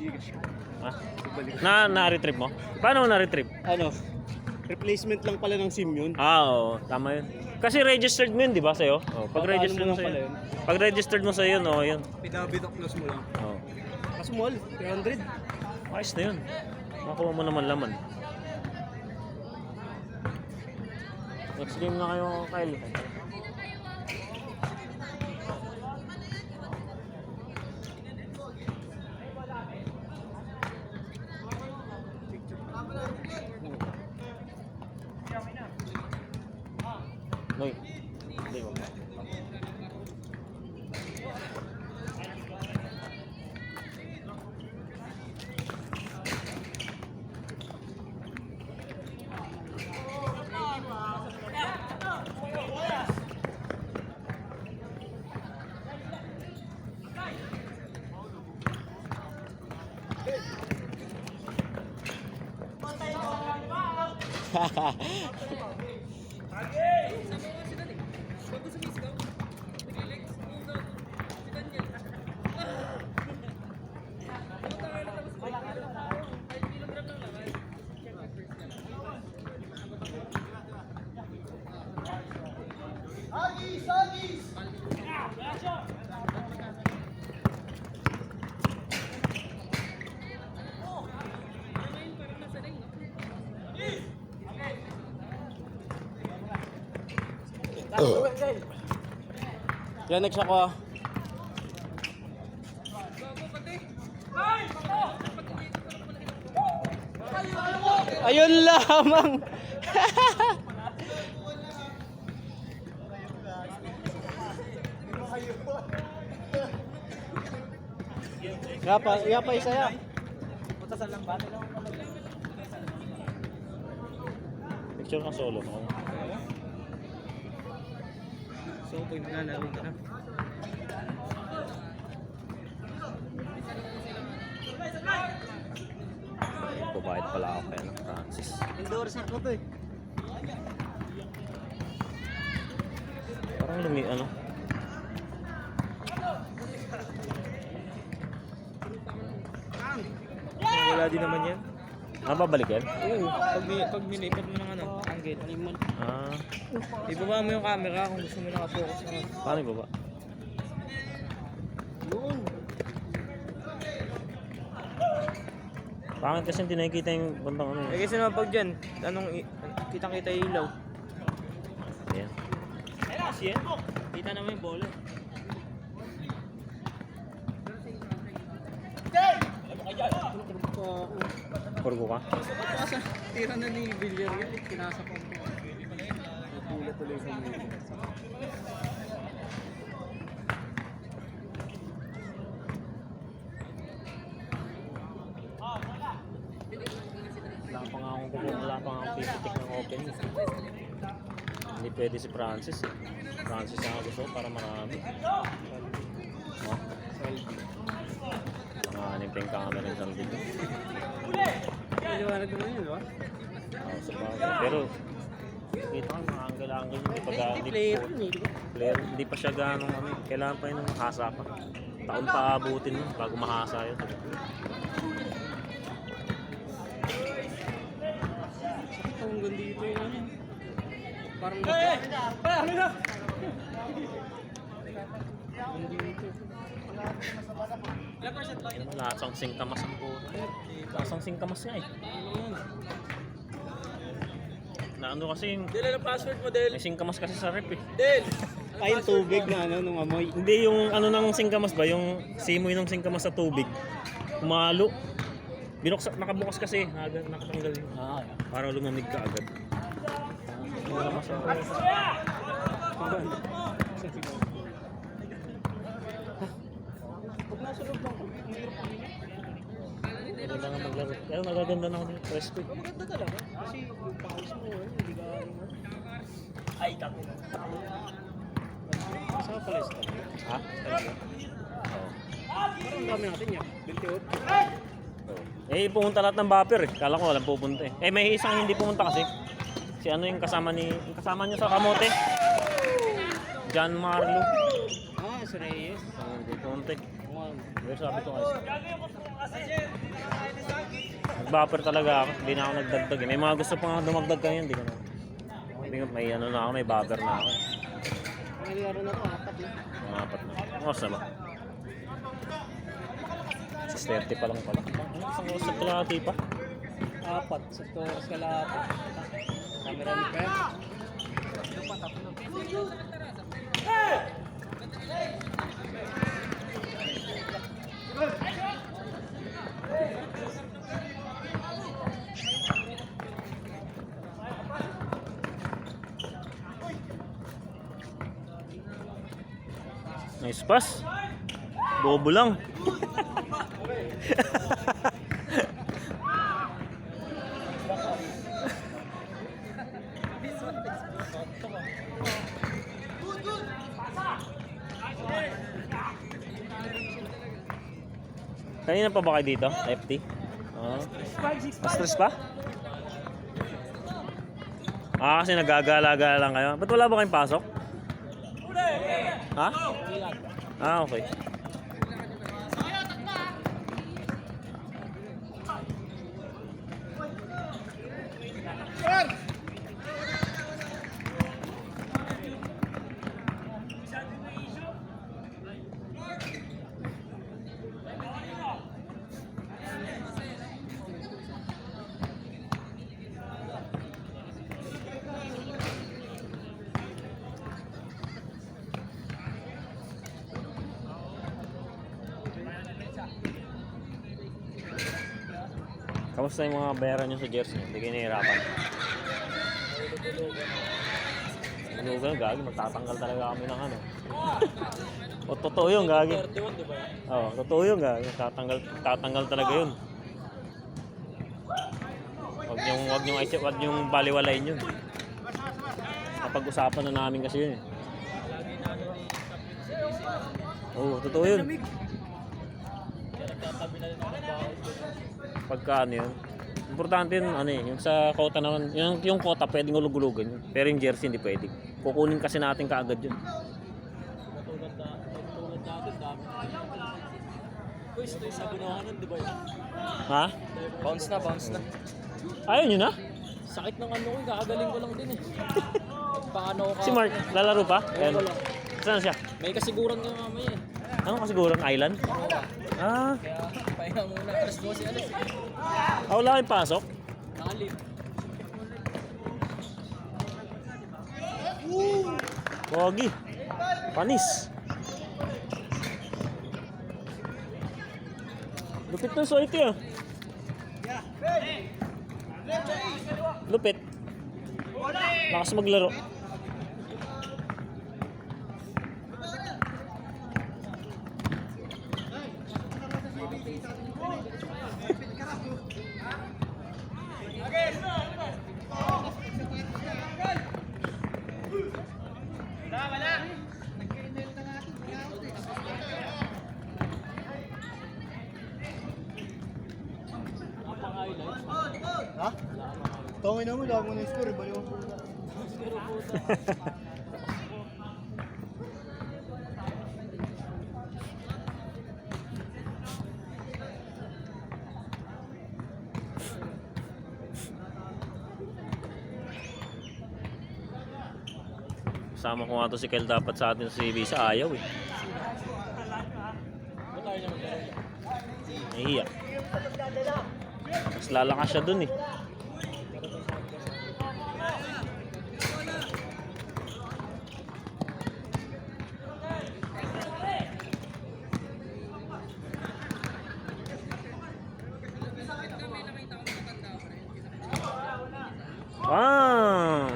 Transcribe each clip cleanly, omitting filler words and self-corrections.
Gcash. Ha? Na-retrieve mo? Paano mo na-retrieve? Ano? Replacement lang pala ng SIM yun. Oo, tama yun. Kasi registered mo yun, di ba, sa'yo? Oh, pag registered mo sa'yo. Pag registered mo sa'yo, no, yun. Pinabit close mo lang. Oo. Small, 300. Ayos na yun. Makuha mo naman laman. Next game na kayo, Kyle. Noy. Hindi mo. Yan, next ako. Ayun lamang. Yapa isa ya. Punta sa lambat. Picture ka solo mo. So, pag naglalaro ka na. Babayad pala ako kaya ng Francis. Endorser ko to eh. Parang ano? Wala din naman yan. Babalik yan? Oo, pag nilipat mo ng ano, angle. Ah. Ibaba mo yung camera kung gusto mo naka-focus na. Paano ibaba? Yun. Pangit kasi hindi nakikita yung bandang ano. Eh kasi naman pag dyan, kitang-kita yung ilaw. Ayan. Yan. Kita naman yung bola. Purgo ka? Tira na ni Villar yun, pinasa ko. Nagulat tuloy sa mga. Wala pa nga akong pipitik ng open. Hindi pwede si Francis eh. Francis ang gusto para marami. Oh. Nanganib pa yung camera ng sandin. Maliwanag naman yun, ba? Oh, sa bagay. Pero kita ko yung mga angle-angle hindi player, hindi pa siya ganong ano. Kailangan pa yun ng hasa pa. Taon pa abutin mo bago mahasa yun. Ang ganda dito yun ano. Parang ano na? Lasang singkamas ang puto. Lasang singkamas nga eh. Na ano kasi yung... Del, ano password mo, Del? May singkamas kasi sa rep eh. Del! Ay, yung tubig na ano, nung amoy. Hindi yung ano ng singkamas ba? Yung simoy ng singkamas sa tubig. Kumalo. Nakabukas kasi. Nakatanggal yun. Para lumamig ka agad. Singkamas ang puto. Maganda nga maglaro. Pero nagaganda na ako ng presko. Maganda talaga. Kasi yung pawis mo, hindi ka ano. Ay, tapo. Saan pala ito? Ha? Parang dami natin yan. 28. Eh, pumunta lahat ng buffer eh. Kala ko walang pupunta eh. Eh, may isang hindi pumunta kasi. Si ano yung kasama niyo sa kamote? John Marlo. Ah, si Reyes. Hindi pumunta eh. Pero sabi ko kasi. nag-buffer talaga ako. Hindi na ako nagdagdag eh. May mga gusto pa nga dumagdag kayo, hindi ko na. May ano na ako, may buffer na ako. May laro na to, apat eh. Mga apat na. Oras na ba? 6:30 pa lang pala. Isang oras na kalahati pa. Apat, sa oras kalahati. Camera ni Pep. Nice pass. Bobo lang. Kanina pa ba kayo dito? FT? Oo. Stress pa? Kasi nagagala-gala lang kayo. Ba't wala ba kayong pasok? Ha? Okay. Kamusta yung mga bayaran nyo sa jersey? Hindi kayo nahihirapan. Tulugan, gagi. Magtatanggal talaga kami ng ano. O, totoo yun, gagi. 31, di ba? Oo, totoo yun, gagi. Tatanggal talaga yun. Wag niyong baliwalayin yun. Kapag-usapan na namin kasi yun eh. Oo, totoo yun. Pagka ano yun. Importante yun, ano eh, yung sa quota naman, yung quota pwedeng ulug-ulugan yun. Pero yung jersey hindi pwede. Kukunin kasi natin kaagad yun. Matulad natin, dami. Uy, ito yung sabunuhan nun, di ba yun? Ha? Bounce na. Ayun yun ha? Sakit ng ano ko, kakagaling ko lang din eh. Paano ko Si Mark, lalaro pa? Ayun. Ayun. Saan siya? May kasiguran nga mamaya eh. Ano kasigurang island? Ah, Kaya pahinga muna, alas 12 alas eh. wala kayong pasok? Nakalip. Pogi. Panis. Lupit ng soite ah. Lupit. Lakas maglaro. Ha? Tongin naman, dami mo na yung score, baliw mo. Sama ko nga to si Kyle dapat sa atin si Visa, ayaw eh. Nahiya. Mas lalakas siya dun eh. Wow!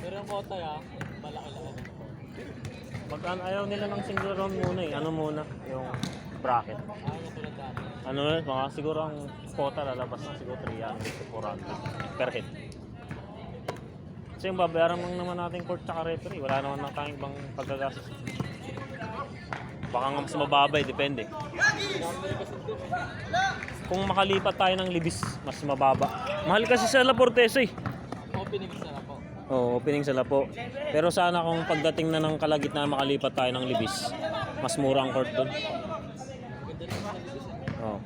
Pero yung kota ya, malaki-laki. Pag ayaw nila ng single round muna eh. Ano muna? Yung bracket. Ayaw tulad dati. Ano yun? Mga siguro ang quota lalabas na siguro 300 to 400 per head. Kasi yung babayaran lang naman natin court tsaka referee. Wala naman na tayong ibang paggagastos. Baka nga mas mababay, depende. kung makalipat tayo ng Libis, mas mababa. Mahal kasi sa La Portesa eh. Opening isa na po. Oo, opening sa Lapo. Pero sana kung pagdating na ng kalagitnaan makalipat tayo ng Libis, mas mura ang court doon. Ganda rin sa Libis. Oo.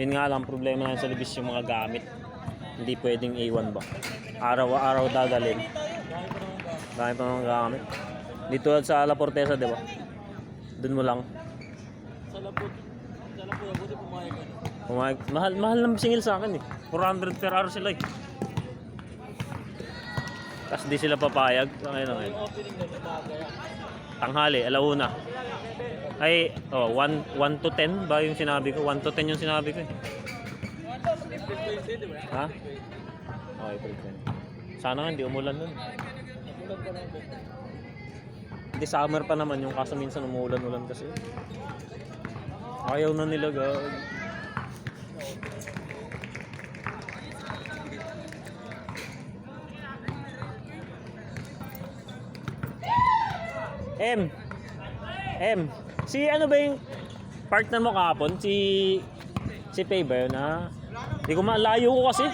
Yun nga lang, problema na sa Libis yung mga gamit. Hindi pwedeng A1 ba? Araw-araw dadalhin. Dahil pa mga gamit. Dito sa La Portesa, di ba? Doon mo lang. Sa Labot, buti pumayag ka na. Mahal ng singil sa akin eh. 400 per hour sila eh. Tapos di sila papayag. Ngayon na ngayon. Yung opening na nabagaya. Tanghali, alauna. Ay, 1 to 10 ba yung sinabi ko? 1 to 10 yung sinabi ko eh. April 20, di ba? Ha? Oh, April 20. Sana nga hindi umulan nun. Nagulat pa lang din. Hindi, summer pa naman yung kaso minsan umuulan-ulan kasi. Ayaw na nila gag. Si ano ba yung partner mo kahapon? Si Pay ba yun ha? Hindi ko malayo ko kasi.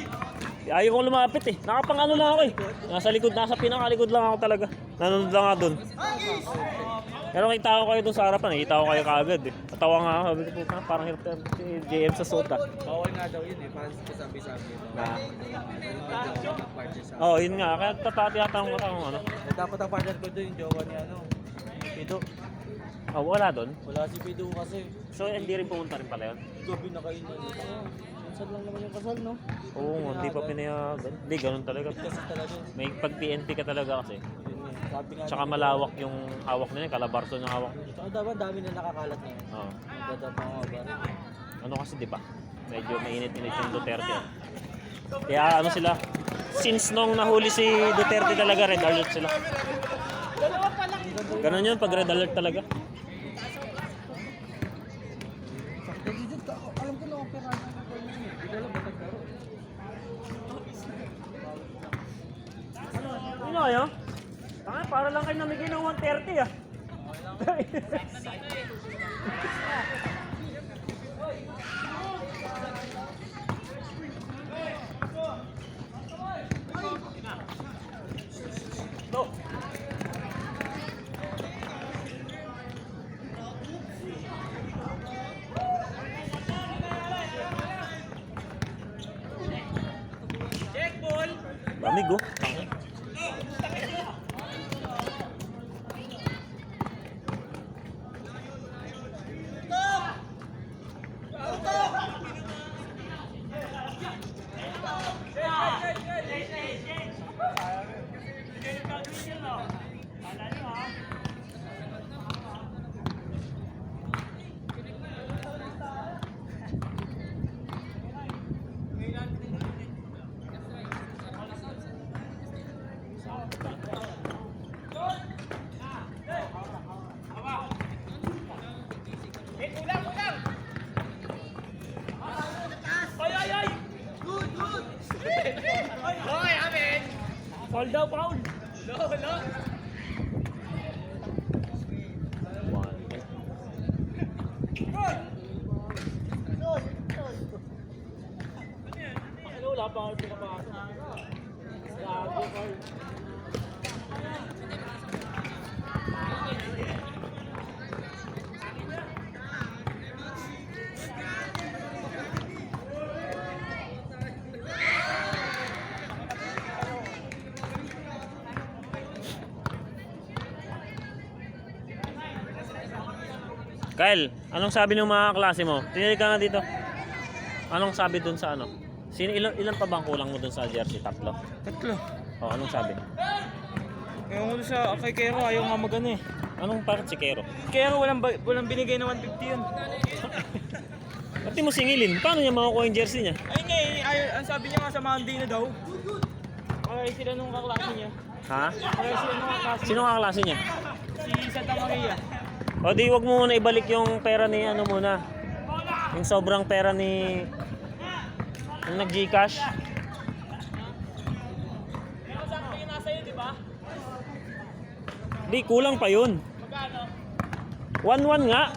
Ayaw ko lumapit eh. Nakapang ano lang ako eh. Nasa pinakalikod lang ako talaga. Nanonood lang ako dun. Pero nakita ko kayo dun sa harapan, nakita ko kayo kaagad eh. Natawa nga ako, sabi ko po, parang hirap si JM sa Sota. Bawal nga daw yun eh, parang sabi-sabi. Oo, yun nga. Kaya tatatanong ko ano. Dapat ang partner ko doon yung jowa niya, Pido. Oh, wala doon. Wala si Pido kasi. So, hindi rin pumunta rin pala yun? Gabi na kayo na. Minsan lang naman yung kasal, no? Oo, hindi pa pinayagan. Hindi, ganun talaga. Kasi talaga. May pag-PNP ka talaga kasi. Yun eh. Sabi nga. Tsaka malawak yung hawak nila, kalabarso yung hawak nila. Tsaka dapat dami na nakakalat na yun. Oo. Dada pa mga ba? Ano kasi, di ba? Medyo mainit-init yung Duterte. Kaya ano sila, since nung nahuli si Duterte talaga, red alert sila. Ganun yun, pag red alert talaga. Alam ko na opera na ako yun. Hindi ko alam ba't nagkaro. Ano kayo? Para lang kayo namigay ng 130 ah. Lamig oh. Foul daw, foul! No. Ano, wala pa ako pinapasok. Gago, Carl. Kyle, anong sabi ng mga klase mo? Tinilig ka nga dito. Anong sabi dun sa ano? Ilan pa bang kulang mo dun sa jersey? Tatlo? Tatlo. Oh, anong sabi? Yung ulo sa kay Kero, ayaw nga magano eh. Anong parang si Kero? Kero, walang binigay na 150 yun. Pati mo singilin, paano niya makukuha yung jersey niya? Ay nga ang sabi niya nga sa Monday na daw. Ay sila nung kaklase niya. Ha? Ay sila nung kaklase Sino ang kaklase niya? Si Santa Maria. O di wag mo muna ibalik yung pera ni ano muna. Yung sobrang pera ni yung nag-Gcash. Pero sa akin yung nasa iyo, di ba? Di, kulang pa yun. Magkano? 1-1 nga.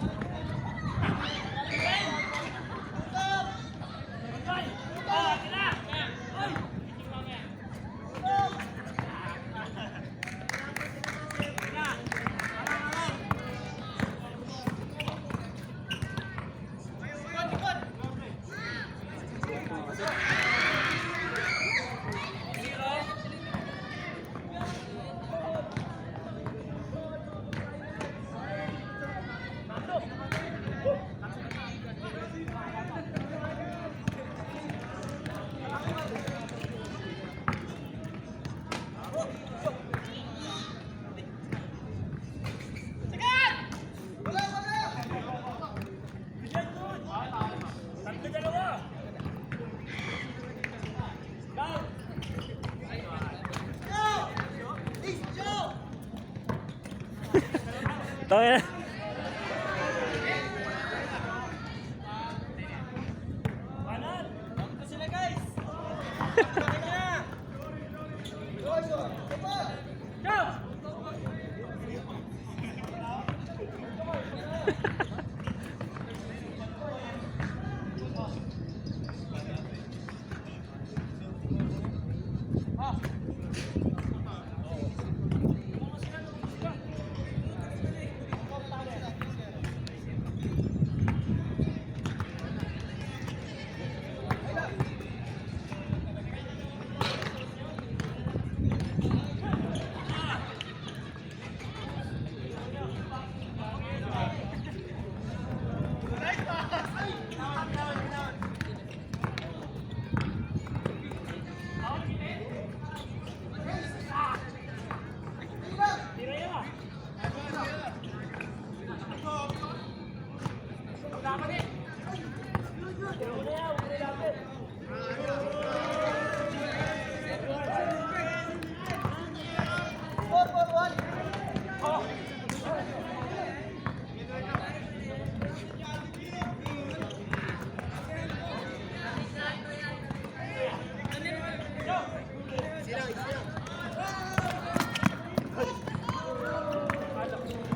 Tayo na.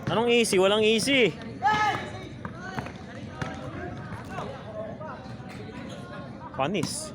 Anong easy? Walang easy. Panis.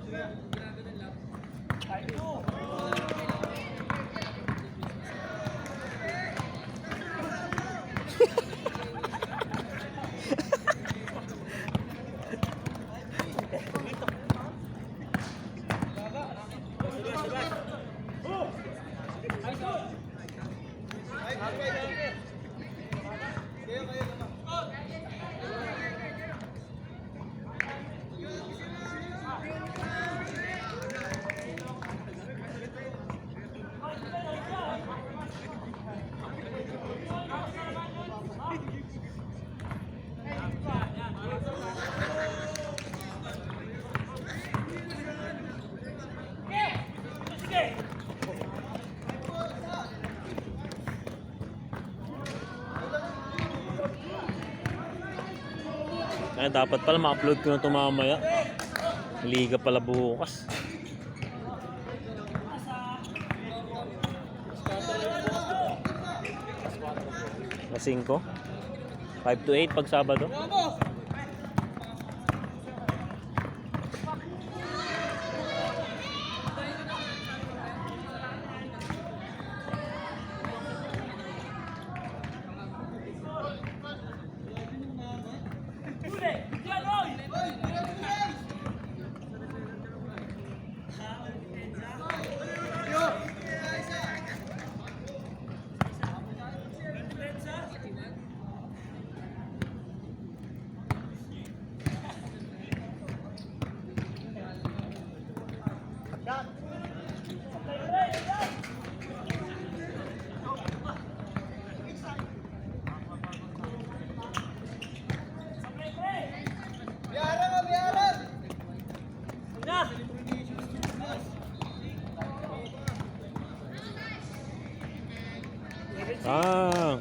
Ay, dapat pala ma-upload ko na ito mamaya. Liga pala bukas. Alas 5? 5 to 8 pag Sabado. Ah.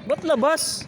Ba't labas?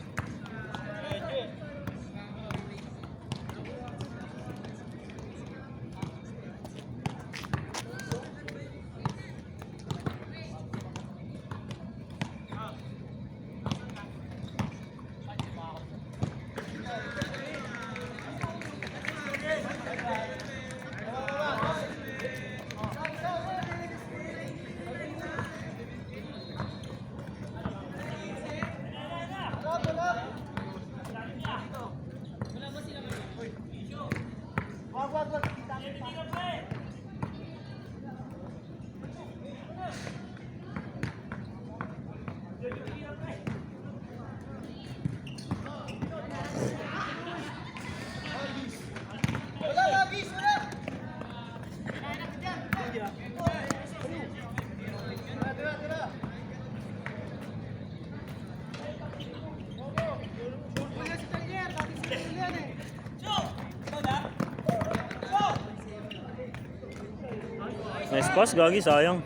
Nice pass, gagi, sayang.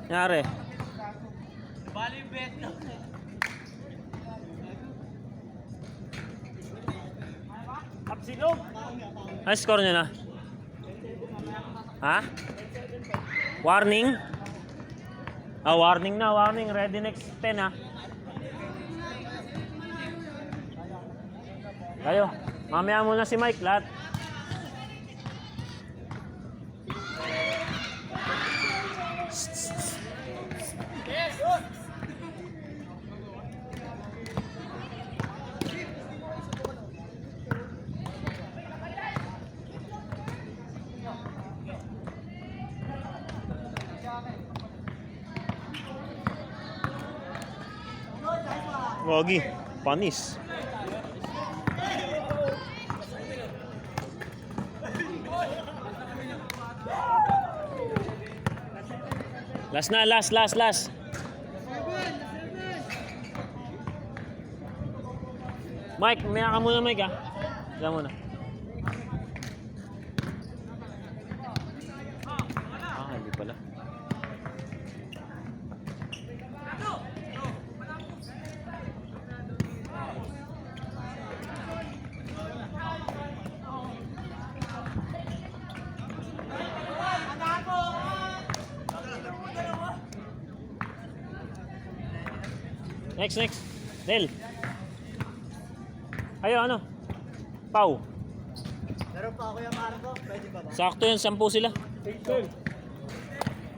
Nangyari. Ano score nyo na? Ha? Warning? Ah, warning na, warning. Ready next 10 ha. Kayo, mamaya muna si Mike lahat. Gagi, panis. Last na, last. Mike, maya ka muna, Mike, ha? Diyan muna. Ah, hindi pala. Next. Del. Ayo, ano? Pau. Meron pa ako yung Marco, pwede ba ba? Sakto yan, 10 sila. Picture.